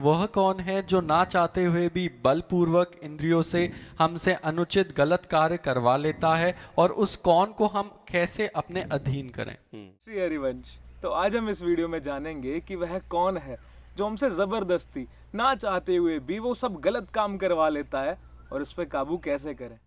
वह कौन है जो ना चाहते हुए भी बलपूर्वक इंद्रियों से हमसे अनुचित गलत कार्य करवा लेता है, और उस कौन को हम कैसे अपने अधीन करें। श्री हरिवंश। तो आज हम इस वीडियो में जानेंगे कि वह कौन है जो हमसे जबरदस्ती ना चाहते हुए भी वो सब गलत काम करवा लेता है, और उस पर काबू कैसे करें।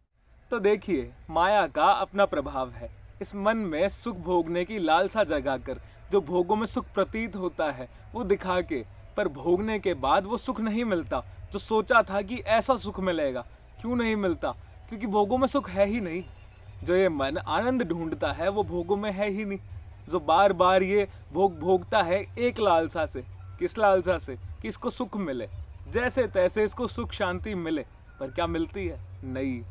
तो देखिए, माया का अपना प्रभाव है। इस मन में सुख भोगने की लालसा जगाकर जो भोगों में सुख प्रतीत होता है वो दिखा के, पर भोगने के बाद वो सुख नहीं मिलता जो सोचा था कि ऐसा सुख मिलेगा। क्यों नहीं मिलता? क्योंकि भोगों में सुख है ही नहीं। जो ये मन आनंद ढूंढता है वो भोगों में है ही नहीं। जो बार बार ये भोग भोगता है एक लालसा से। किस लालसा से? कि इसको सुख मिले, जैसे तैसे इसको सुख शांति मिले। पर क्या मिलती है? नहीं।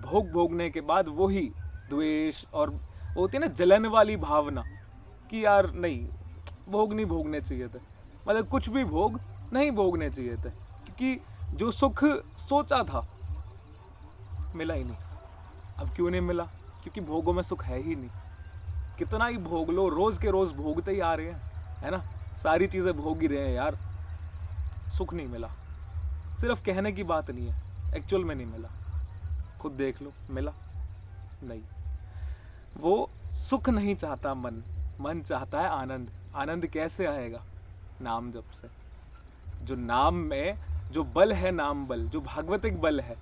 भोग भोगने के बाद वही द्वेष और होती है ना जलन वाली भावना कि यार नहीं, भोग नहीं भोगने चाहिए थे। मतलब कुछ भी भोग नहीं भोगने चाहिए थे, क्योंकि जो सुख सोचा था मिला ही नहीं। अब क्यों नहीं मिला? क्योंकि भोगों में सुख है ही नहीं। कितना ही भोग लो, रोज के रोज भोगते ही आ रहे हैं, है ना। सारी चीजें भोग ही रहे हैं यार, सुख नहीं मिला। सिर्फ कहने की बात नहीं है, एक्चुअल में नहीं मिला। खुद देख लो, मिला नहीं। वो सुख नहीं चाहता मन, मन चाहता है आनंद। आनंद कैसे आएगा? नाम जप से। जो नाम में जो बल है, नाम बल, जो भागवतिक बल है,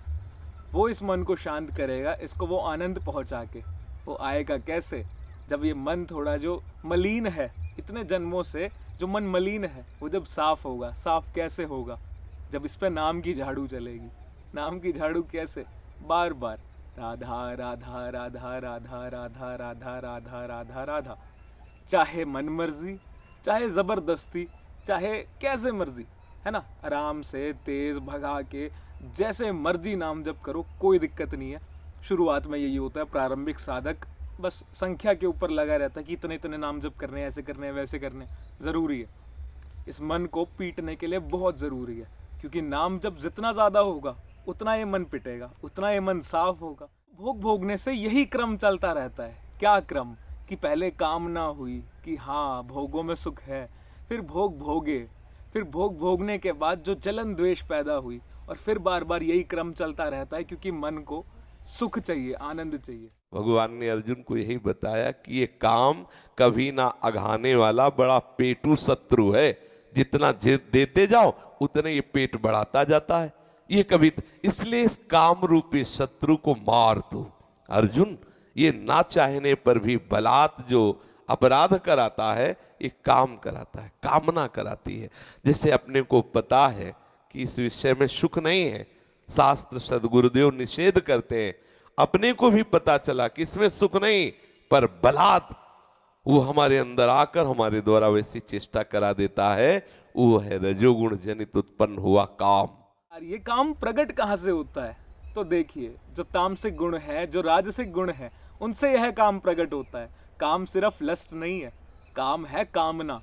वो इस मन को शांत करेगा। इसको वो आनंद पहुंचा के वो आएगा कैसे? जब ये मन थोड़ा जो मलिन है, इतने जन्मों से जो मन मलिन है, वो जब साफ होगा। साफ कैसे होगा? जब इस पे नाम की झाड़ू चलेगी। नाम की झाड़ू कैसे? बार बार राधा राधा राधा राधा राधा राधा राधा राधा राधा। चाहे मन मर्जी, चाहे जबरदस्ती, चाहे कैसे मर्जी, है ना। आराम से तेज भगा के जैसे मर्जी नाम जप करो, कोई दिक्कत नहीं है। शुरुआत में यही होता है, प्रारंभिक साधक बस संख्या के ऊपर लगा रहता है कि इतने इतने नाम जप करने, ऐसे करने, वैसे करने। जरूरी है, इस मन को पीटने के लिए बहुत जरूरी है। क्योंकि नाम जब जितना ज्यादा होगा उतना ये मन पिटेगा, उतना ये मन साफ होगा। भोग भोगने से यही क्रम चलता रहता है। क्या क्रम? कि पहले कामना हुई कि हाँ भोगों में सुख है, फिर भोग भोगे, फिर भोग भोगने के बाद जो जलन द्वेष पैदा हुई, और फिर बार बार यही क्रम चलता रहता है, क्योंकि मन को सुख चाहिए, आनंद चाहिए। भगवान ने अर्जुन को यही बताया कि ये काम कभी ना अघाने वाला बड़ा पेटू शत्रु है। जितना देते जाओ उतने ये पेट बढ़ाता जाता है। ये कभी, इसलिए इस काम रूपी शत्रु को मार दो। अर्जुन, ये ना चाहने पर भी बलात् जो अपराध कराता है, ये काम कराता है, कामना कराती है। जैसे अपने को पता है कि इस विषय में सुख नहीं है, शास्त्र सदगुरुदेव निषेध करते हैं। अपने को भी पता चला कि इसमें सुख नहीं, पर बलात् वो हमारे अंदर आकर हमारे द्वारा वैसी चेष्टा करा देता है। वो है रजोगुण जनित उत्पन्न हुआ काम। और ये काम प्रकट कहाँ से होता है? तो देखिए, जो तामसिक गुण है, जो राजसिक गुण है, उनसे यह काम प्रकट होता है। काम सिर्फ लस्ट नहीं है, काम है कामना,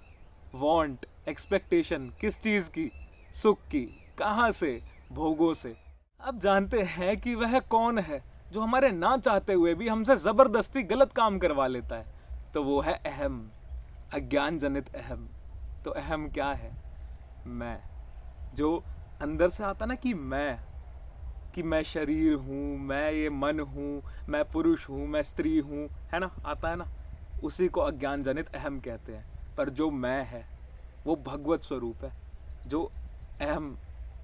वांट, एक्सपेक्टेशन। किस चीज की? सुख की। कहाँ से? भोगों से। अब जानते हैं कि वह कौन है जो हमारे ना चाहते हुए भी हमसे जबरदस्ती गलत काम करवा लेता है। तो वो है अहम, अज्ञान जनित अहम। तो अहम क्या है? मैं। जो अंदर से आता ना कि मैं शरीर हूँ, मैं ये मन हूँ, मैं पुरुष हूँ, मैं स्त्री हूँ, है ना, आता है ना। उसी को अज्ञान जनित अहम कहते हैं। पर जो मैं है वो भगवत स्वरूप है। जो अहम,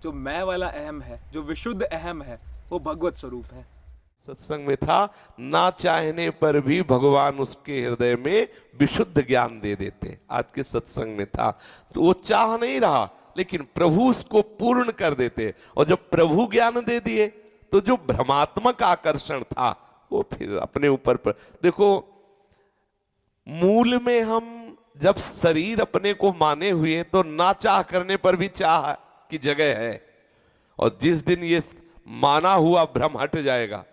जो मैं वाला अहम है, जो विशुद्ध अहम है, वो भगवत स्वरूप है। सत्संग में था, ना चाहने पर भी भगवान उसके हृदय में विशुद्ध ज्ञान दे देते। आज के सत्संग में था, तो वो चाह नहीं रहा, लेकिन प्रभु उसको पूर्ण कर देते। और जब प्रभु ज्ञान दे दिए तो जो भ्रमात्मक आकर्षण था वो फिर अपने ऊपर देखो, मूल में हम जब शरीर अपने को माने हुए तो ना चाह करने पर भी चाह की जगह है। और जिस दिन ये माना हुआ भ्रम हट जाएगा,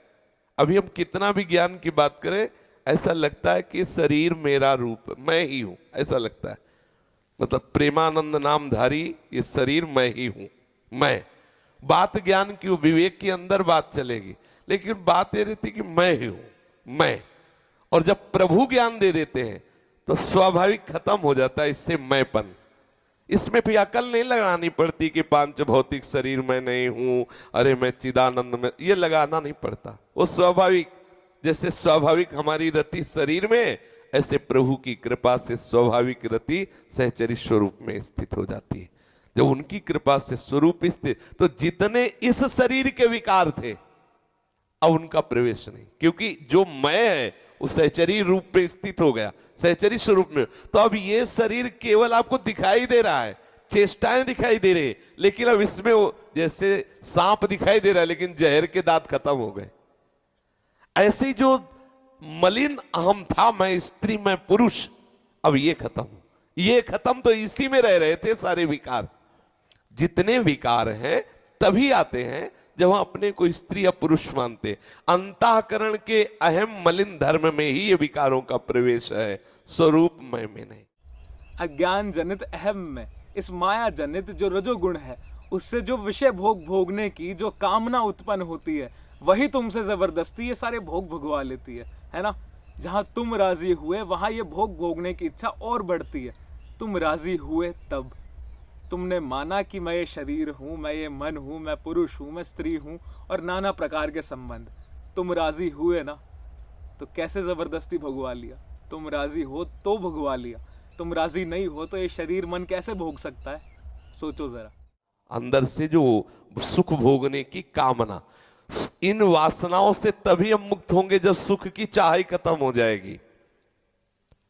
अभी हम कितना भी ज्ञान की बात करें, ऐसा लगता है कि शरीर मेरा रूप, मैं ही हूं, ऐसा लगता है। मतलब प्रेमानंद नामधारी, ये शरीर मैं ही हूं। मैं बात ज्ञान की, विवेक के अंदर बात चलेगी, लेकिन बात ये रहती कि मैं ही हूं, मैं। और जब प्रभु ज्ञान दे देते हैं तो स्वाभाविक खत्म हो जाता है इससे मैंपन। इसमें भी अकल नहीं लगानी पड़ती कि पांच भौतिक शरीर में नहीं हूं, अरे मैं चिदानंद में, ये लगाना नहीं पड़ता। वो स्वाभाविक, जैसे स्वाभाविक हमारी रति शरीर में, ऐसे प्रभु की कृपा से स्वाभाविक रति सहचरी स्वरूप में स्थित हो जाती है। जब उनकी कृपा से स्वरूप स्थित, तो जितने इस शरीर के विकार थे अब उनका प्रवेश नहीं, क्योंकि जो मैं है उस सहचरी रूप में स्थित हो गया, सहचरी स्वरूप में। तो अब ये शरीर केवल आपको दिखाई दे रहा है, चेष्टाएं दिखाई दे रही, लेकिन अब इसमें वो जैसे सांप दिखाई दे रहा है लेकिन जहर के दांत खत्म हो गए। ऐसे ही जो मलिन अहम था, मैं स्त्री मैं पुरुष, अब ये खत्म, ये खत्म। तो इसी में रह रहे थे सारे विकार। जितने विकार हैं तभी आते हैं जब हम अपने को स्त्री या पुरुष मानते। अंतःकरण के अहम मलिन धर्म में ही ये विकारों का प्रवेश है, स्वरूप में नहीं। अज्ञान जनित अहम में, इस माया जनित जो रजोगुण है, उससे जो विषय भोग भोगने की जो कामना उत्पन्न होती है, वही तुमसे जबरदस्ती ये सारे भोग भगवा लेती है ना। जहां तुम राजी हुए वहां ये भोग भोगने की इच्छा और बढ़ती है। तुम राजी हुए तब तुमने माना कि मैं ये शरीर हूं, मैं ये मन हूं, मैं पुरुष हूं, मैं स्त्री हूं, और नाना प्रकार के संबंध। तुम राजी हुए ना, तो कैसे जबरदस्ती भगवा लिया। तुम राजी हो तो भगवा लिया, तुम राजी नहीं हो तो ये शरीर मन कैसे भोग सकता है, सोचो जरा। अंदर से जो सुख भोगने की कामना, इन वासनाओं से तभी हम मुक्त होंगे जब सुख की चाह ही खत्म हो जाएगी।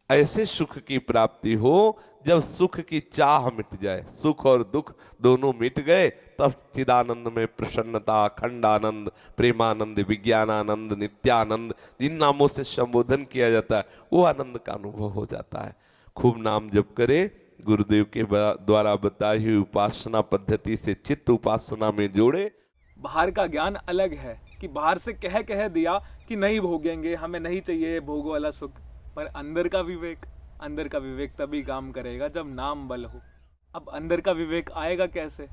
ऐसे सुख की प्राप्ति हो जब सुख की चाह मिट जाए, सुख और दुख दोनों मिट गए, तब चिदानंद में प्रसन्नता, अखंडानंद, प्रेमानंद, विज्ञानानंद, नित्यानंद, जिन नामों से संबोधन किया जाता है, वो आनंद का अनुभव हो जाता है। खूब नाम जप करे, गुरुदेव के द्वारा बताई हुई उपासना पद्धति से चित्त उपासना में जोड़े। बाहर का ज्ञान अलग है कि बाहर से कह दिया कि नहीं भोगेंगे, हमें नहीं चाहिए भोग वाला सुख, पर अंदर का विवेक तभी काम करेगा जब नाम बल हो। अब अंदर का विवेक आएगा कैसे,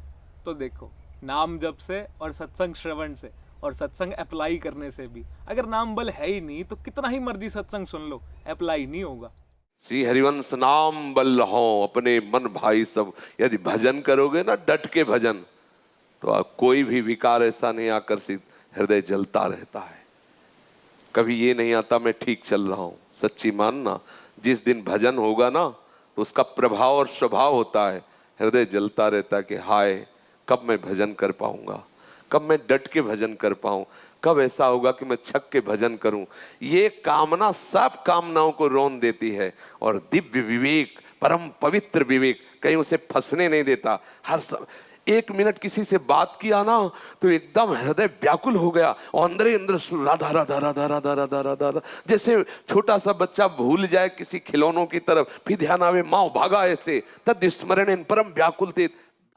तो देखो, नाम जप से और सत्संग श्रवण से और सत्संग अप्लाई करने से भी। अगर नाम बल है ही नहीं तो कितना ही मर्जी सत्संग सुन लो, अप्लाई नहीं होगा। श्री हरिवंश नाम बल हो अपने मन भाई सब, यदि भजन करोगे ना डट के भजन, तो कोई भी विकार ऐसा नहीं आकर्षित, हृदय जलता रहता है। कभी ये नहीं आता मैं ठीक चल रहा हूं, सच्ची मानना। जिस दिन भजन होगा ना तो उसका प्रभाव और स्वभाव होता है, हृदय जलता रहता है कि हाय कब मैं भजन कर पाऊंगा, कब मैं डट के भजन कर पाऊं, कब ऐसा होगा कि मैं छक के भजन करूं। ये कामना सब कामनाओं को रोन देती है, और दिव्य विवेक, परम पवित्र विवेक कहीं उसे फंसने नहीं देता। हर सब एक मिनट किसी से बात किया ना तो एकदम हृदय व्याकुल हो गया, और अंदर ही अंदर राधा राधा राधा राधा राधा राधा राधा, जैसे छोटा सा बच्चा भूल जाए किसी खिलौनों की तरफ, फिर ध्यान आवे माँ भागा ऐसे, तद स्मरण परम व्याकुल थे।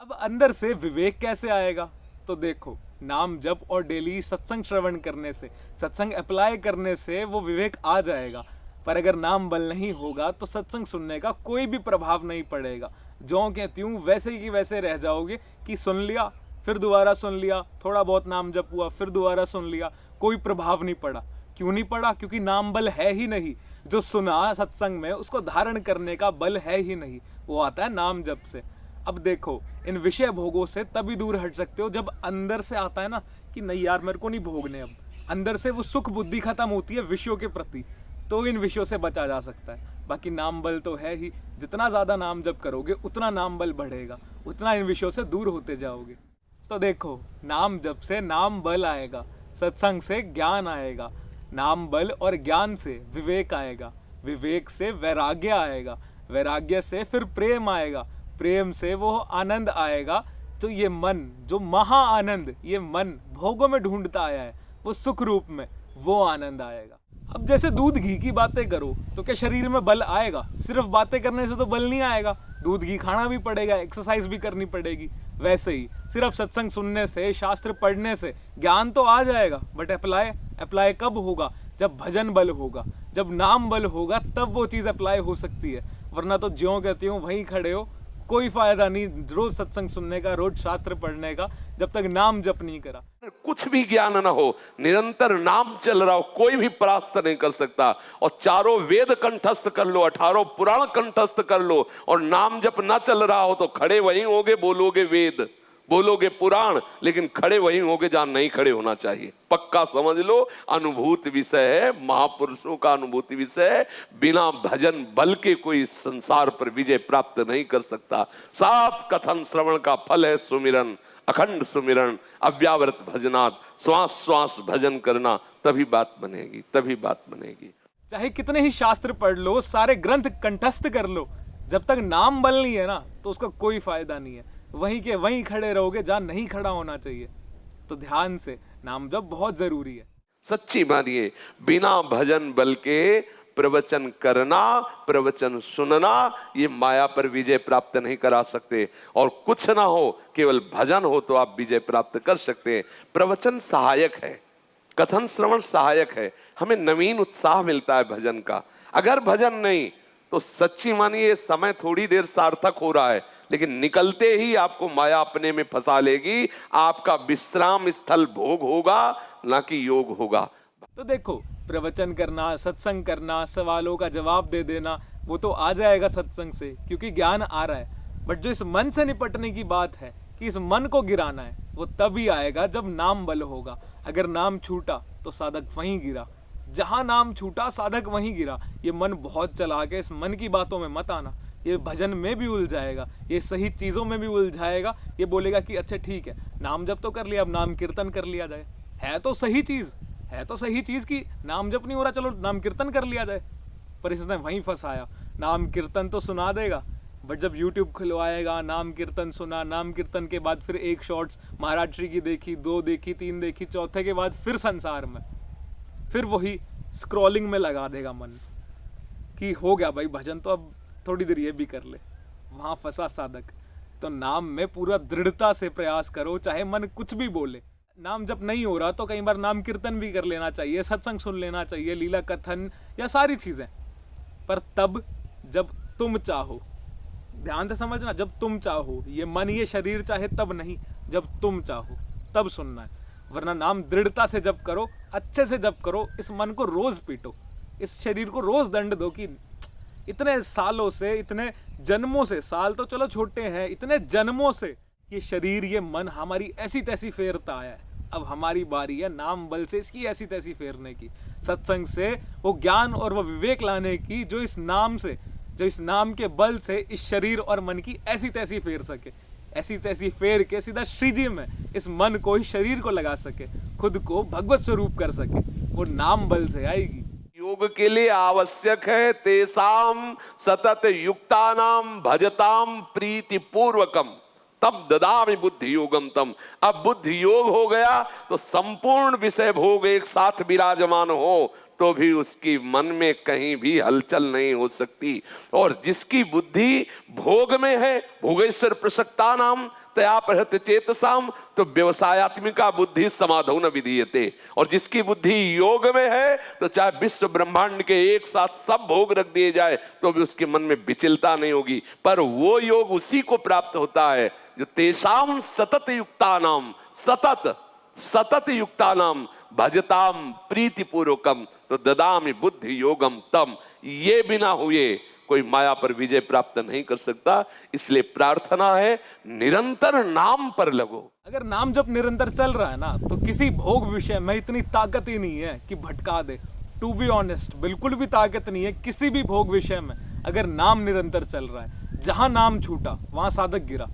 अब अंदर से विवेक कैसे आएगा, तो देखो, नाम जप और डेली सत्संग श्रवण करने से, सत्संग अप्लाई करने से वो विवेक आ जाएगा। पर अगर नाम बल नहीं होगा तो सत्संग सुनने का कोई भी प्रभाव नहीं पड़ेगा। जो कहती हूँ वैसे ही वैसे रह जाओगे कि सुन लिया फिर दोबारा सुन लिया, थोड़ा बहुत नाम जप हुआ फिर दोबारा सुन लिया, कोई प्रभाव नहीं पड़ा। क्यों नहीं पड़ा? क्योंकि नाम बल है ही नहीं। जो सुना सत्संग में उसको धारण करने का बल है ही नहीं, वो आता है नाम जप से। अब देखो, इन विषय भोगों से तभी दूर हट सकते हो जब अंदर से आता है ना कि नहीं यार मेरे को नहीं भोगने। अब अंदर से वो सुख बुद्धि खत्म होती है विषयों के प्रति, तो इन विषयों से बचा जा सकता है। बाकी नाम बल तो है ही, जितना ज्यादा नाम जप करोगे उतना नाम बल बढ़ेगा, उतना इन विषयों से दूर होते जाओगे। तो देखो, नाम जप से नाम बल आएगा, सत्संग से ज्ञान आएगा, नाम बल और ज्ञान से विवेक आएगा, विवेक से वैराग्य आएगा, वैराग्य से फिर प्रेम आएगा, प्रेम से वो आनंद आएगा। तो ये मन, जो महा आनंद ये मन भोगों में ढूंढता आया है, वो सुख रूप में वो आनंद आएगा। अब जैसे दूध घी की बातें करो तो क्या शरीर में बल आएगा? सिर्फ बातें करने से तो बल नहीं आएगा, दूध घी खाना भी पड़ेगा, एक्सरसाइज भी करनी पड़ेगी। वैसे ही सिर्फ सत्संग सुनने से, शास्त्र पढ़ने से ज्ञान तो आ जाएगा, बट अप्लाई कब होगा? जब भजन बल होगा, जब नाम बल होगा, तब वो चीज अप्लाई हो सकती है। वरना तो ज्यों कहती हूँ वहीं खड़े हो, कोई फायदा नहीं रोज सत्संग सुनने का, रोज शास्त्र पढ़ने का, जब तक नाम जप नहीं करा। कुछ भी ज्ञान ना हो, निरंतर नाम चल रहा हो, कोई भी परास्त नहीं कर सकता। और चारों वेद कंठस्थ कर लो, 18 पुराण कंठस्थ कर लो, और नाम जब ना चल रहा हो तो खड़े वहीं होगे, बोलोगे वेद, बोलोगे पुराण, लेकिन खड़े वहीं होगे जहां नहीं खड़े होना चाहिए। पक्का समझ लो, अनुभूति विषय है, महापुरुषों का अनुभूति विषय है। बिना भजन बल के कोई संसार पर विजय प्राप्त नहीं कर सकता। साफ कथन श्रवण का फल है सुमिरन, अखंड सुमिरन, अव्यावृत भजनात्, श्वास श्वास भजन करना, तभी बात बनेगी, तभी बात बनेगी। चाहे कितने ही शास्त्र पढ़ लो, सारे ग्रंथ कंठस्थ कर लो, जब तक नाम बल नहीं है ना तो उसका कोई फायदा नहीं है। वहीं के वहीं खड़े रहोगे जहां नहीं खड़ा होना चाहिए। तो ध्यान से नाम जप बहुत जरूरी है। सच्ची मानिए, बिना भजन बल के प्रवचन करना, प्रवचन सुनना, ये माया पर विजय प्राप्त नहीं करा सकते। और कुछ ना हो, केवल भजन हो तो आप विजय प्राप्त कर सकते हैं। प्रवचन सहायक है, कथन श्रवण सहायक है, हमें नवीन उत्साह मिलता है भजन का। अगर भजन नहीं तो सच्ची मानिए समय थोड़ी देर सार्थक हो रहा है, लेकिन निकलते ही आपको माया अपने में फंसा लेगी। आपका विश्राम स्थल भोग होगा, ना कि योग होगा। तो देखो, प्रवचन करना, सत्संग करना, सवालों का जवाब दे देना, वो तो आ जाएगा सत्संग से, क्योंकि ज्ञान आ रहा है। बट जो इस मन से निपटने की बात है कि इस मन को गिराना है, वो तभी आएगा जब नाम बल होगा। अगर नाम छूटा तो साधक वहीं गिरा, जहां नाम छूटा साधक वहीं गिरा। ये मन बहुत चला के, इस मन की बातों में मत आना। ये भजन में भी उलझाएगा, ये सही चीजों में भी उलझाएगा। ये बोलेगा कि अच्छा ठीक है, नाम जप तो कर लिया, अब नाम कीर्तन कर लिया जाए। है तो सही चीज, है तो सही चीज कि नाम जप नहीं हो रहा, चलो नाम कीर्तन कर लिया जाए। पर इसने वहीं फंसाया। नाम कीर्तन तो सुना देगा, बट जब YouTube खुलवाएगा, नाम कीर्तन सुना, नाम कीर्तन के बाद फिर एक शॉर्ट्स महाराज श्री की देखी, 2 देखी, 3 देखी, चौथे के बाद फिर संसार में, फिर वही स्क्रॉलिंग में लगा देगा मन कि हो गया भाई भजन, तो अब थोड़ी देर ये भी कर ले। वहां फंसा साधक। तो नाम में पूरा दृढ़ता से प्रयास करो, चाहे मन कुछ भी बोले। नाम जब नहीं हो रहा तो कई बार नाम कीर्तन भी कर लेना चाहिए, सत्संग सुन लेना चाहिए, लीला कथन या सारी चीजें, पर तब जब तुम चाहो। ध्यान से समझना, जब तुम चाहो। ये मन ये शरीर चाहे तब नहीं, जब तुम चाहो तब सुनना है। वरना नाम दृढ़ता से जप करो, अच्छे से जप करो, इस मन को रोज पीटो, इस शरीर को रोज दंड दो कि इतने सालों से, इतने जन्मों से, साल तो चलो छोटे हैं, इतने जन्मों से ये शरीर, ये मन हमारी ऐसी तैसी फेरता आया है। अब हमारी बारी है नाम बल से इसकी ऐसी तैसी फेरने की, सत्संग से वो ज्ञान और वो विवेक लाने की, जो इस नाम से, जो इस नाम के बल से इस शरीर और मन की ऐसी तैसी फेर सके। ऐसी तैसी फेर के सीधा श्रीजी में इस मन को, इस शरीर को लगा सके, खुद को भगवत स्वरूप कर सके। वो नाम बल से आएगी। योग के लिए आवश्यक है तेसाम सतत युक्तानाम भजताम प्रीति पूर्वकम तब ददामि बुद्धि योगम तम। अब बुद्धि योग हो गया तो संपूर्ण विषय भोग एक साथ विराजमान हो तो भी उसकी मन में कहीं भी हलचल नहीं हो सकती। और जिसकी बुद्धि भोग में है, भोगेश्वर प्रसक्ता नाम तया प्रहत चेतसाम, तो व्यवसायत्मिका बुद्धि समाधौ न विधीयते। और जिसकी बुद्धि योग में है तो चाहे विश्व ब्रह्मांड के एक साथ सब भोग रख दिए जाए तो भी उसके मन में विचलता नहीं होगी। पर वो योग उसी को प्राप्त होता है जो तेषाम सतत युक्तानाम, सतत युक्तानाम भजताम प्रीति पूर्वकम तो ददामि बुद्धि योगम तम। ये बिना हुए कोई माया पर विजय प्राप्त नहीं कर सकता। इसलिए प्रार्थना है निरंतर नाम पर लगो। अगर नाम जब निरंतर चल रहा है ना तो किसी भोग विषय में इतनी ताकत ही नहीं है कि भटका दे। टू बी ऑनेस्ट, बिल्कुल भी ताकत नहीं है किसी भी भोग विषय में। अगर नाम निरंतर चल रहा है, जहां नाम छूटा वहां साधक गिरा,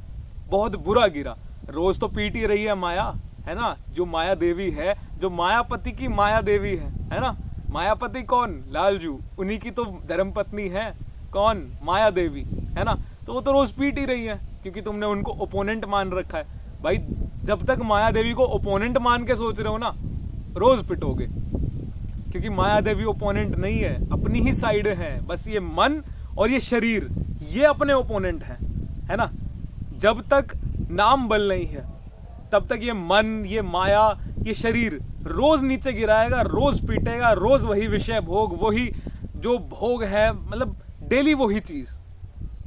बहुत बुरा गिरा। रोज तो पीट ही रही है माया, है ना। जो माया देवी है, जो मायापति की माया देवी है ना। मायापति कौन? लालजू। उन्हीं की तो धर्मपत्नी है कौन? माया देवी, है ना। तो वो तो रोज पीट ही रही है क्योंकि तुमने उनको ओपोनेंट मान रखा है। भाई जब तक माया देवी को ओपोनेंट मान के सोच रहे हो ना, रोज पिटोगे, क्योंकि माया देवी ओपोनेंट नहीं है, अपनी ही साइड है। बस ये मन और ये शरीर, ये अपने ओपोनेंट है ना। जब तक नाम बल नहीं है तब तक ये मन, ये माया, ये शरीर रोज नीचे गिराएगा, रोज पीटेगा, रोज वही विषय भोग, वही जो भोग है, मतलब डेली वही चीज।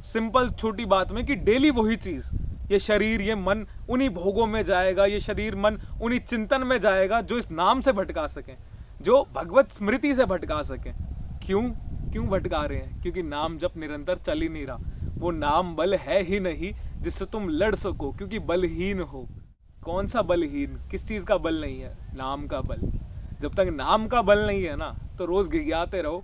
सिंपल छोटी बात में कि डेली वही चीज, ये शरीर, ये मन उन्हीं भोगों में जाएगा, ये शरीर मन उन्हीं चिंतन में जाएगा जो इस नाम से भटका सके, जो भगवत स्मृति से भटका सके। क्यों भटका रहे हैं? क्योंकि नाम जप निरंतर चल ही नहीं रहा। वो नाम बल है ही नहीं जिससे तुम लड़ सको, क्योंकि बलहीन हो। कौन सा बलहीन? किस चीज का बल नहीं है? नाम का बल। जब तक नाम का बल नहीं है ना, तो रोज घिघियाते रहो।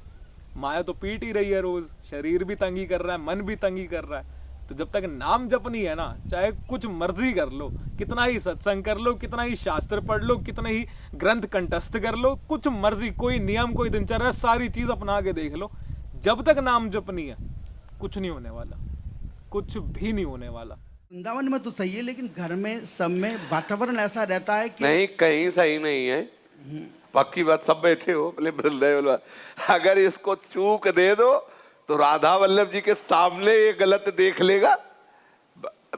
माया तो पीट ही रही है रोज, शरीर भी तंगी कर रहा है, मन भी तंगी कर रहा है। तो जब तक नाम जप नहीं है ना, चाहे कुछ मर्जी कर लो, कितना ही सत्संग कर लो, कितना ही शास्त्र पढ़ लो, कितना ही ग्रंथ कंठस्थ कर लो, कुछ मर्जी, कोई नियम, कोई दिनचर्या, सारी चीज अपना के देख लो, जब तक नाम जप नहीं है कुछ नहीं होने वाला, कुछ भी नहीं होने वाला। वृंदावन में तो सही है, लेकिन घर में सब में वातावरण ऐसा रहता है कि नहीं, कहीं सही नहीं है। पक्की बात, सब बैठे हो बोले बृंदावन, अगर इसको चूक दे दो तो राधा वल्लभ जी के सामने ये गलत देख लेगा।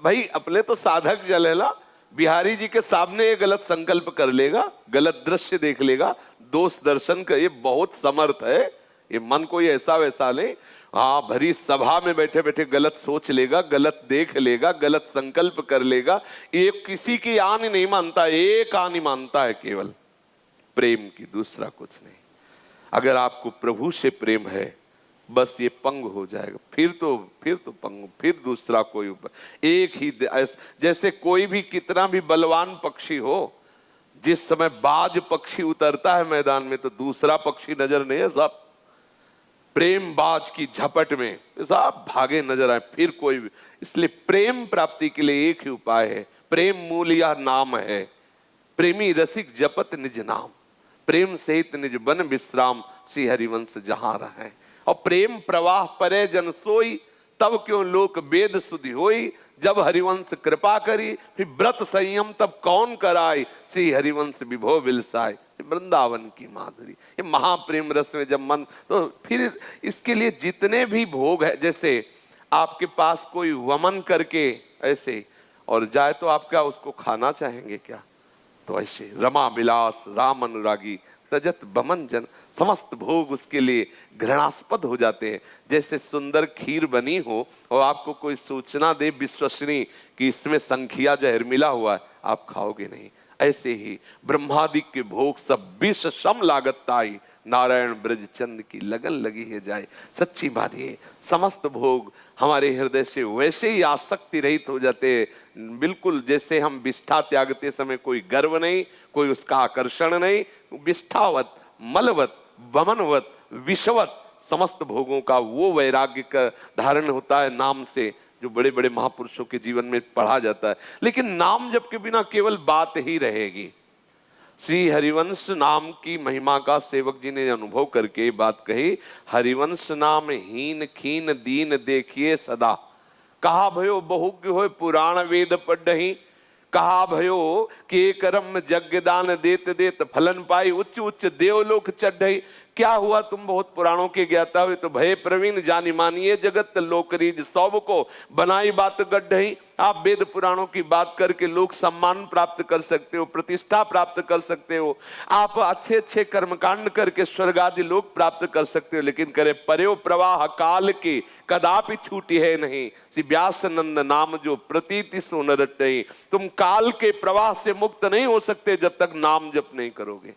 भाई अपने तो साधक जल है ना, बिहारी जी के सामने ये गलत संकल्प कर लेगा, गलत दृश्य देख लेगा, दोष दर्शन का ये बहुत समर्थ है। ये मन कोई ऐसा वैसा नहीं, हाँ भरी सभा में बैठे बैठे गलत सोच लेगा, गलत देख लेगा, गलत संकल्प कर लेगा। ये किसी की आन ही नहीं मानता, एक आन ही मानता है, केवल प्रेम की, दूसरा कुछ नहीं। अगर आपको प्रभु से प्रेम है, बस ये पंग हो जाएगा, फिर तो पंग, फिर दूसरा कोई एक ही। जैसे कोई भी कितना भी बलवान पक्षी हो, जिस समय बाज पक्षी उतरता है मैदान में तो दूसरा पक्षी नजर नहीं है, सब प्रेम बाज की झपट में सब भागे नजर आए, फिर कोई भी। इसलिए प्रेम प्राप्ति के लिए एक ही उपाय है, प्रेम मूल या नाम है। प्रेमी रसिक जपत निज नाम, प्रेम सहित निज बन विश्राम, श्री हरिवंश जहां रहे। और प्रेम प्रवाह परे जन सोई, तब क्यों लोक वेद सुधि होई। जब हरिवंश कृपा करी, फिर व्रत संयम तब कौन कराई, श्री हरिवंश विभो विलसाय। वृंदावन की माधुरी, ये महाप्रेम रस में जब मन, तो फिर इसके लिए जितने भी भोग है, जैसे आपके पास कोई वमन करके ऐसे और जाए तो आप क्या उसको खाना चाहेंगे क्या? तो ऐसे रमा विलास राम अनुरागी तजत बमन जन, समस्त भोग उसके लिए घृणास्पद हो जाते हैं। जैसे सुंदर खीर बनी हो और आपको कोई सूचना दे विश्वसनीय कि इसमें संखिया जहर मिला हुआ है, आप खाओगे नहीं। ऐसे ही ब्रह्मादि के भोग सब विष सम लागत ताई, नारायण ब्रज चंद की लगन लगी है जाए। सच्ची बात ये, समस्त भोग हमारे हृदय से वैसे ही आसक्ति रहित हो जाते हैं, बिल्कुल जैसे हम विष्ठा त्यागते समय कोई गर्व नहीं, कोई उसका आकर्षण नहीं। विष्ठावत, मलवत, बमनवत, विषवत समस्त भोगों का वो वैराग्य का धारण होता है नाम से, जो बड़े बड़े महापुरुषों के जीवन में पढ़ा जाता है। लेकिन नाम जप के बिना केवल बात ही रहेगी। श्री हरिवंश नाम की महिमा का सेवक जी ने अनुभव करके बात कही, हरिवंश नाम हीन खीन दीन देखिए सदा। कहा भयो बहुज्ञ हो पुराण वेद पढ़ही, कहा भयो के कर्म यज्ञ दान देत देत फलन पाई, उच्च उच्च देवलोक चढ़ई। क्या हुआ तुम बहुत पुराणों के ज्ञाता हुए, तो भय प्रवीण जानी मानिए जगत लोकरीज सब को बनाई बात गढ़ई। आप वेद पुराणों की बात करके लोक सम्मान प्राप्त कर सकते हो, प्रतिष्ठा प्राप्त कर सकते हो, आप अच्छे अच्छे कर्मकांड करके स्वर्ग आदि लोक प्राप्त कर सकते हो। लेकिन करे पर्यो प्रवाह काल के कदापि छूटी है नहीं, श्री व्यास नंद नाम जो प्रतीति सुन रटई। तुम काल के प्रवाह से मुक्त नहीं हो सकते जब तक नाम जप नहीं करोगे।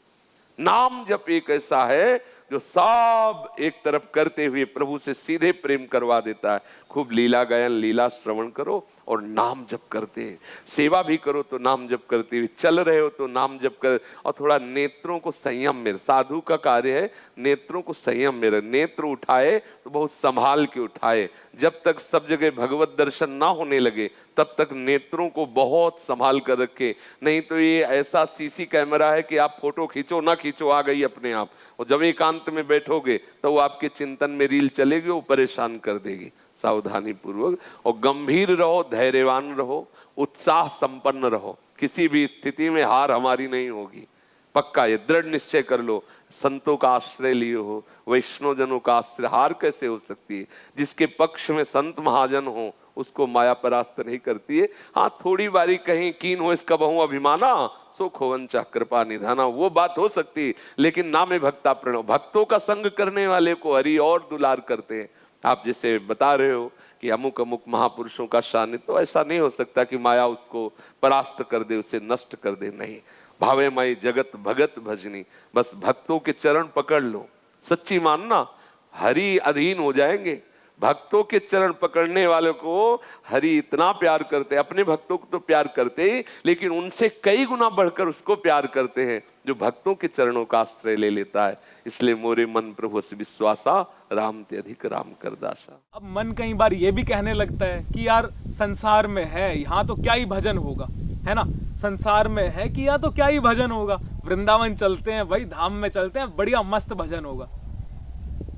नाम जप एक ऐसा है जो सब एक तरफ करते हुए प्रभु से सीधे प्रेम करवा देता है। खूब लीला गायन, लीला श्रवण करो और नाम जप करते, सेवा भी करो तो नाम जप करते हुए, चल रहे हो तो नाम जप कर। और थोड़ा नेत्रों को संयम में, साधु का कार्य है नेत्रों को संयम में। नेत्र उठाए तो बहुत संभाल के उठाए, जब तक सब जगह भगवत दर्शन ना होने लगे तब तक नेत्रों को बहुत संभाल कर रखे। नहीं तो ये ऐसा सीसी कैमरा है कि आप फोटो खींचो ना खींचो आ गई अपने आप, और जब एकांत में बैठोगे तो वो आपके चिंतन में रील चलेगी, वो परेशान कर देगी। सावधानी पूर्वक और गंभीर रहो, धैर्यवान रहो, उत्साह संपन्न रहो। किसी भी स्थिति में हार हमारी नहीं होगी, पक्का ये दृढ़ निश्चय कर लो। संतों का आश्रय लिए हो, वैष्णवजनों का आश्रय, हार कैसे हो सकती है? जिसके पक्ष में संत महाजन हो उसको माया परास्त नहीं करती है। हाँ, थोड़ी बारी कहीं कीन हो इसका बहु अभिमाना, सो खोवंचा कृपा निधाना, वो बात हो सकती है। लेकिन नामे भक्ता प्रणव, भक्तों का संग करने वाले को हरि और दुलार करते हैं। आप जैसे बता रहे हो कि अमुक अमुक महापुरुषों का सानिध्य, तो ऐसा नहीं हो सकता कि माया उसको परास्त कर दे, उसे नष्ट कर दे। नहीं, भावेमयी जगत भगत भजनी, बस भक्तों के चरण पकड़ लो, सच्ची मानना, हरि अधीन हो जाएंगे। भक्तों के चरण पकड़ने वालों को हरि इतना प्यार करते हैं, अपने भक्तों को तो प्यार करते ही, लेकिन उनसे कई गुना बढ़कर उसको प्यार करते हैं जो भक्तों के चरणों का आश्रय ले लेता है। इसलिए मोरे मन प्रभु से विश्वासा, राम ते अधिक राम कर दासा। अब मन कई बार ये भी कहने लगता है कि यार संसार में है, यहाँ तो क्या ही भजन होगा, है ना। संसार में है कि यहाँ तो क्या ही भजन होगा, वृंदावन चलते हैं भाई, धाम में चलते हैं, बढ़िया मस्त भजन होगा।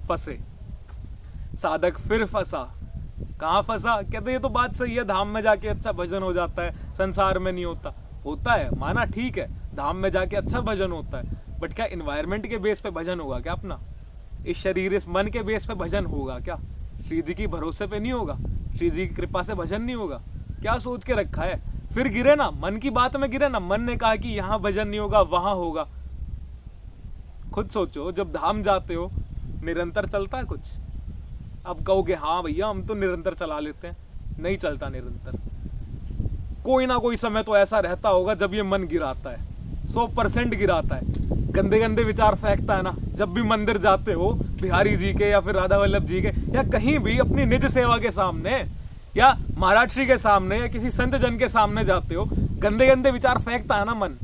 फंसे साधक, फिर फंसा। कहाँ फंसा? कहते ये तो बात सही है, धाम में जाके अच्छा भजन हो जाता है, संसार में नहीं होता। होता है, माना ठीक है, धाम में जाके अच्छा भजन होता है, बट क्या इन्वायरमेंट के बेस पे भजन होगा क्या अपना? इस शरीर, इस मन के बेस पे भजन होगा क्या? श्री जी की भरोसे पे नहीं होगा, श्री जी की कृपा से भजन नहीं होगा। क्या सोच के रखा है? फिर गिरे ना, मन की बात में गिरे ना। मन ने कहा कि यहाँ भजन नहीं होगा, वहां होगा। खुद सोचो, जब धाम जाते हो निरंतर चलता है कुछ? अब कहोगे हाँ भैया हम तो निरंतर चला लेते हैं, नहीं चलता निरंतर। कोई ना कोई समय तो ऐसा रहता होगा जब ये मन गिराता है, 100% गिराता है, गंदे गंदे विचार फेंकता है ना। जब भी मंदिर जाते हो बिहारी जी के या फिर राधा वल्लभ जी के या कहीं भी अपनी निज सेवा के सामने या महाराज श्री के सामने या किसी संत जन के सामने जाते हो, गंदे गंदे विचार फेंकता है ना मन।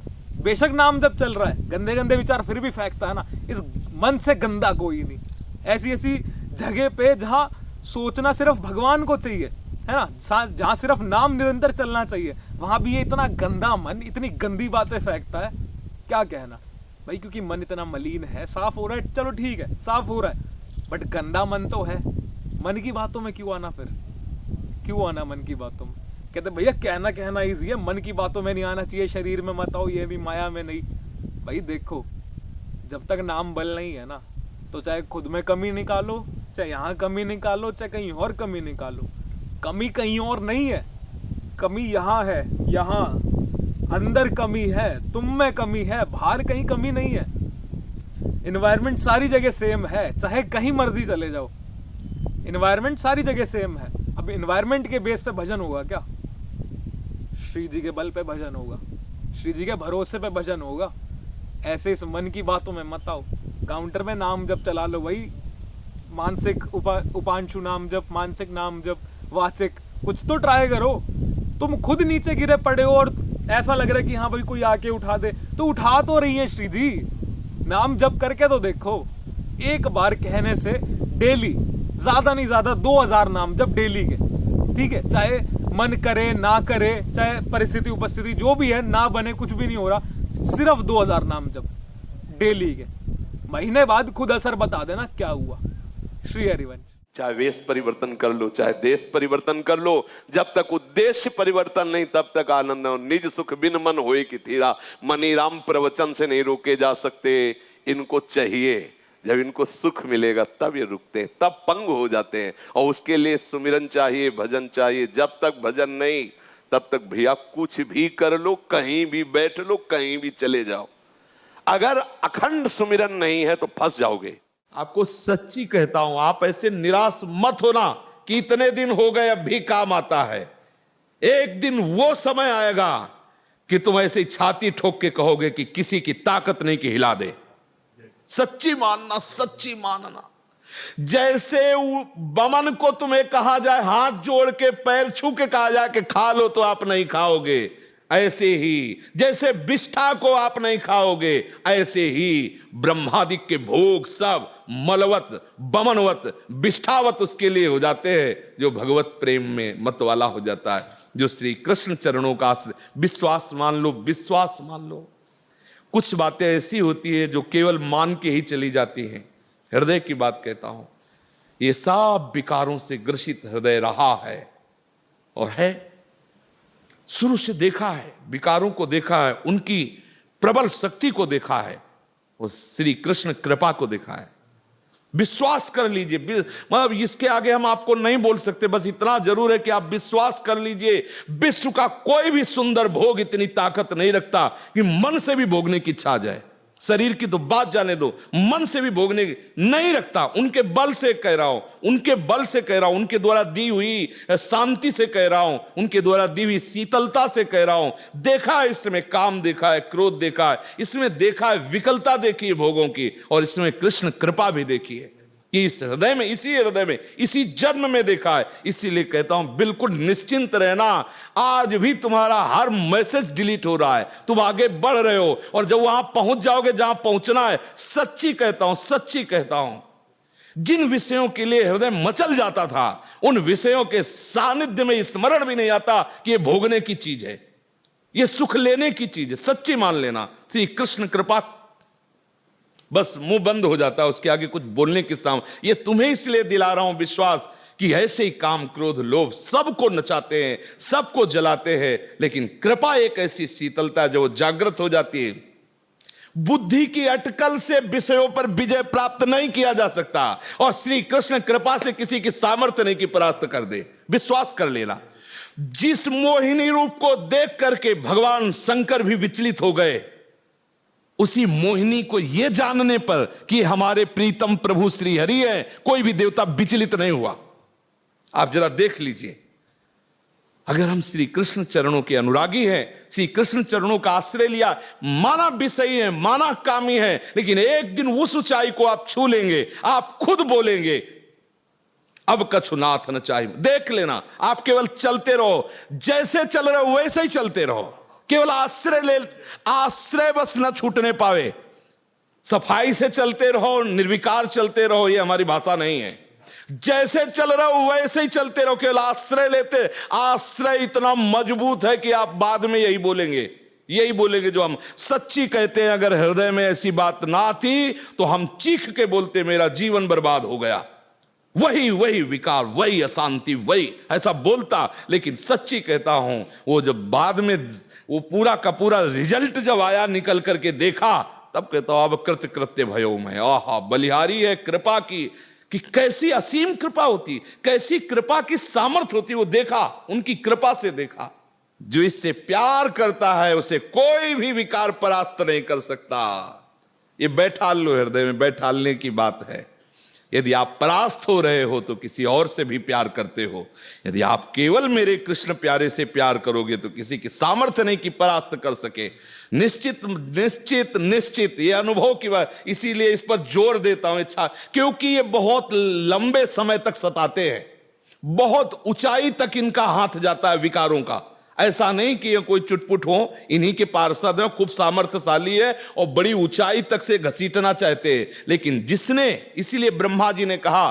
बेशक नाम जब चल रहा है, गंदे गंदे विचार फिर भी फेंकता है ना। इस मन से गंदा कोई नहीं। ऐसी ऐसी जगह पे जहां सोचना सिर्फ भगवान को चाहिए, है ना, जहां सिर्फ नाम निरंतर चलना चाहिए, वहां भी ये इतना गंदा मन इतनी गंदी बातें फेंकता है। क्या कहना भाई, क्योंकि मन इतना मलिन है। साफ हो रहा है, चलो ठीक है, साफ हो रहा है, बट गंदा मन तो है। मन की बातों में क्यों आना? फिर क्यों आना मन की बातों में? कहते भैया कहना ईजी है, मन की बातों में नहीं आना चाहिए, शरीर में मत आओ, ये भी माया में नहीं। भाई देखो, जब तक नाम बल नहीं है ना, तो चाहे खुद में कमी निकालो, चाहे यहाँ कमी निकालो, चाहे कहीं और कमी निकालो, कमी कहीं और नहीं है, कमी यहाँ है। यहाँ अंदर कमी है, तुम में कमी है, बाहर कहीं कमी नहीं है। इन्वायरमेंट सारी जगह सेम है, चाहे कहीं मर्जी चले जाओ, इन्वायरमेंट सारी जगह सेम है। अब इन्वायरमेंट के बेस पे भजन होगा क्या? श्री जी के बल पे भजन होगा, श्री जी के भरोसे पे भजन होगा। ऐसे इस मन की बातों में मत आओ। काउंटर में नाम जब चला लो भाई, मानसिक उपांशु नाम जब, मानसिक नाम जब, वाचिक, कुछ तो ट्राई करो। तुम खुद नीचे गिरे पड़े हो और ऐसा लग रहा है कि हाँ भाई कोई आके उठा दे, तो उठा तो रही है श्री जी। नाम जप करके तो देखो, एक बार कहने से डेली, ज्यादा नहीं ज्यादा 2000 नाम जप डेली के, ठीक है। चाहे मन करे ना करे, चाहे परिस्थिति उपस्थिति जो भी है, ना बने, कुछ भी नहीं हो रहा, सिर्फ 2000 नाम जप डेली के। महीने बाद खुद असर बता देना क्या हुआ। श्री हरिवंश। चाहे वेश परिवर्तन कर लो, चाहे देश परिवर्तन कर लो, जब तक उद्देश्य परिवर्तन नहीं तब तक आनंद हो। निज सुख बिन मन होए कि थीरा, मनी राम प्रवचन से नहीं रोके जा सकते। इनको चाहिए, जब इनको सुख मिलेगा तब ये रुकते हैं, तब पंग हो जाते हैं। और उसके लिए सुमिरन चाहिए, भजन चाहिए। जब तक भजन नहीं तब तक भैया कुछ भी कर लो, कहीं भी बैठ लो, कहीं भी चले जाओ। अगर अखंड सुमिरन नहीं है तो फंस जाओगे। आपको सच्ची कहता हूं, आप ऐसे निराश मत होना कि इतने दिन हो गए अब भी काम आता है। एक दिन वो समय आएगा कि तुम ऐसे छाती ठोक के कहोगे कि किसी की ताकत नहीं कि हिला दे। सच्ची मानना, सच्ची मानना। जैसे बमन को तुम्हें कहा जाए, हाथ जोड़ के पैर छू के कहा जाए कि खा लो, तो आप नहीं खाओगे। ऐसे ही जैसे विष्ठा को आप नहीं खाओगे, ऐसे ही ब्रह्मादिक के भोग सब मलवत, बमनवत, विष्ठावत उसके लिए हो जाते हैं जो भगवत प्रेम में मत वाला हो जाता है, जो श्री कृष्ण चरणों का विश्वास मान लो, विश्वास मान लो। कुछ बातें ऐसी होती है जो केवल मान के ही चली जाती हैं। हृदय की बात कहता हूं, ये सब विकारों से ग्रसित हृदय रहा है और है, शुरू से देखा है, विकारों को देखा है, उनकी प्रबल शक्ति को देखा है, और श्री कृष्ण कृपा को देखा है। विश्वास कर लीजिए, मतलब इसके आगे हम आपको नहीं बोल सकते, बस इतना जरूर है कि आप विश्वास कर लीजिए। विश्व का कोई भी सुंदर भोग इतनी ताकत नहीं रखता कि मन से भी भोगने की इच्छा आ जाए। शरीर की तो बात जाने दो, मन से भी भोगने नहीं रखता। उनके बल से कह रहा हूं, उनके बल से कह रहा हूं, उनके द्वारा दी हुई शांति से कह रहा हूं, उनके द्वारा दी हुई शीतलता से कह रहा हूं। देखा है इसमें काम, देखा है क्रोध, देखा है इसमें, देखा है विकलता देखी है भोगों की, और इसमें कृष्ण कृपा भी देखी है कि इस हृदय में, इसी हृदय में, इसी जन्म में देखा है। इसीलिए कहता हूं बिल्कुल निश्चिंत रहना। आज भी तुम्हारा हर मैसेज डिलीट हो रहा है, तुम आगे बढ़ रहे हो, और जब वहां पहुंच जाओगे जहां पहुंचना है, सच्ची कहता हूं, सच्ची कहता हूं, जिन विषयों के लिए हृदय मचल जाता था, उन विषयों के सानिध्य में स्मरण भी नहीं आता कि ये भोगने की चीज है, ये सुख लेने की चीज है। सच्ची मान लेना, श्री कृष्ण कृपा, बस मुंह बंद हो जाता है, उसके आगे कुछ बोलने की ये तुम्हें इसलिए दिला रहा हूं विश्वास कि ऐसे ही काम, क्रोध, लोभ सबको नचाते हैं, सबको जलाते हैं, लेकिन कृपा एक ऐसी शीतलता है जो जागृत हो जाती है। बुद्धि की अटकल से विषयों पर विजय प्राप्त नहीं किया जा सकता, और श्री कृष्ण कृपा से किसी की सामर्थ्य नहीं की परास्त कर दे। विश्वास कर लेना। जिस मोहिनी रूप को देख करके भगवान शंकर भी विचलित हो गए, उसी मोहिनी को यह जानने पर कि हमारे प्रीतम प्रभु श्री हरि है, कोई भी देवता विचलित नहीं हुआ। आप जरा देख लीजिए, अगर हम श्री कृष्ण चरणों के अनुरागी हैं, श्री कृष्ण चरणों का आश्रय लिया, माना विषयी है, माना कामी है, लेकिन एक दिन उस ऊंचाई को आप छू लेंगे, आप खुद बोलेंगे अब कछु नाथ न चाहिए। देख लेना, आप केवल चलते रहो, जैसे चल रहे हो वैसे ही चलते रहो, केवल आश्रय ले, आश्रय बस न छूटने पावे। सफाई से चलते रहो, निर्विकार चलते रहो, ये हमारी भाषा नहीं है। जैसे चल रहे हो वैसे ही चलते रहो, केवल आश्रय लेते। आश्रय इतना मजबूत है कि आप बाद में यही बोलेंगे, यही बोलेंगे जो हम सच्ची कहते हैं। अगर हृदय में ऐसी बात ना थी तो हम चीख के बोलते मेरा जीवन बर्बाद हो गया, वही वही विकार, वही अशांति, वही ऐसा बोलता। लेकिन सच्ची कहता हूं, वो जब बाद में वो पूरा का पूरा रिजल्ट जब आया, निकल करके देखा, तब कहता हूं अब कृत्य कृत्य भयो में। आहा, बलिहारी है कृपा की, कि कैसी असीम कृपा होती, कैसी कृपा की सामर्थ्य होती, वो देखा, उनकी कृपा से देखा। जो इससे प्यार करता है उसे कोई भी विकार परास्त नहीं कर सकता। ये बैठाल लो, हृदय में बैठालने की बात है। यदि आप परास्त हो रहे हो तो किसी और से भी प्यार करते हो, यदि आप केवल मेरे कृष्ण प्यारे से प्यार करोगे तो किसी की सामर्थ्य नहीं कि परास्त कर सके। निश्चित निश्चित निश्चित ये अनुभव की बात, इसीलिए इस पर जोर देता हूं इच्छा, क्योंकि ये बहुत लंबे समय तक सताते हैं, बहुत ऊंचाई तक इनका हाथ जाता है विकारों का। ऐसा नहीं कि ये कोई चुटपुट हो, इन्हीं के पार्षद है, खूब सामर्थ्यशाली है और बड़ी ऊंचाई तक से घसीटना चाहते हैं। लेकिन जिसने, इसीलिए ब्रह्मा जी ने कहा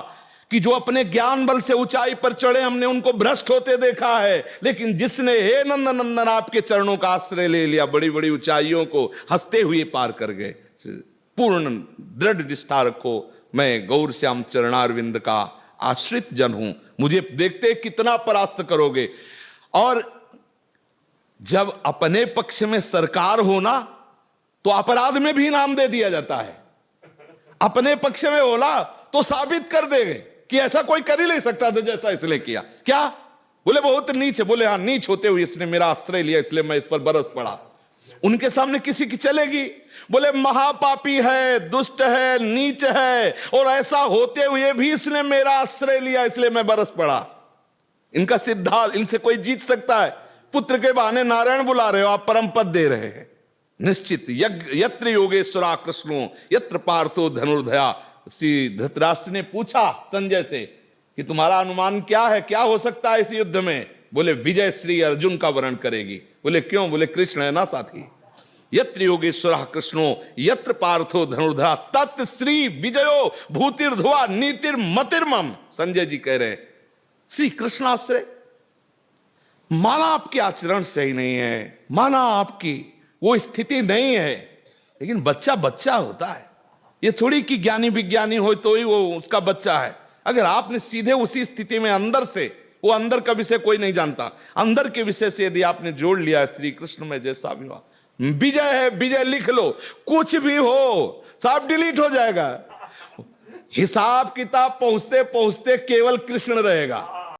कि जो अपने ज्ञान बल से ऊंचाई पर चढ़े, हमने उनको भ्रष्ट होते देखा है, लेकिन जिसने हे नंदन नंदन आपके चरणों का आश्रय ले लिया, बड़ी बड़ी ऊंचाइयों को हंसते हुए पार कर गए। पूर्ण दृढ़ निष्ठा रखो, मैं गौर श्याम चरणारविंद का आश्रित जन हूं, मुझे देखते कितना परास्त करोगे। और जब अपने पक्ष में सरकार होना तो अपराध में भी इनाम दे दिया जाता है। अपने पक्ष में होना तो साबित कर देंगे कि ऐसा कोई कर ही नहीं सकता था जैसा इसने किया। क्या बोले? बहुत नीच है। बोले हाँ, नीच होते हुए इसने मेरा आश्रय लिया, इसलिए मैं इस पर बरस पड़ा। उनके सामने किसी की चलेगी? बोले महापापी है, दुष्ट है, नीच है, और ऐसा होते हुए भी इसने मेरा आश्रय लिया, इसलिए मैं बरस पड़ा। इनका सिद्धांत, इनसे कोई जीत सकता है? पुत्र के बहाने नारायण बुला रहे हो, आप परम पद दे रहे हैं। निश्चित यत्र योगेश्वरा कृष्णो यत्र पार्थो धनुर्धया। श्री धृतराष्ट्र ने पूछा संजय से कि तुम्हारा अनुमान क्या है, क्या हो सकता है इस युद्ध में? बोले विजय श्री अर्जुन का वर्ण करेगी। बोले क्यों? बोले कृष्ण है ना साथी। यत्र योगेश्वरः कृष्णो यत्र पार्थो धनुर्धरा तत् श्री विजयो भूतिर्धुआ नीतिर्मतिर्मम। संजय जी कह रहे श्री कृष्णाश्रय। माना आपके आचरण सही नहीं है, माना आपकी वो स्थिति नहीं है, लेकिन बच्चा बच्चा होता है। ये थोड़ी कि ज्ञानी विज्ञानी हो तो ही वो उसका बच्चा है। अगर आपने सीधे उसी स्थिति में अंदर से, वो अंदर का विषय कोई नहीं जानता, अंदर के विषय से यदि आपने जोड़ लिया है श्री कृष्ण में जैसा भी हुआ, विजय है, विजय लिख लो, कुछ भी हो सब डिलीट हो जाएगा। हिसाब किताब पहुंचते पहुंचते केवल कृष्ण रहेगा।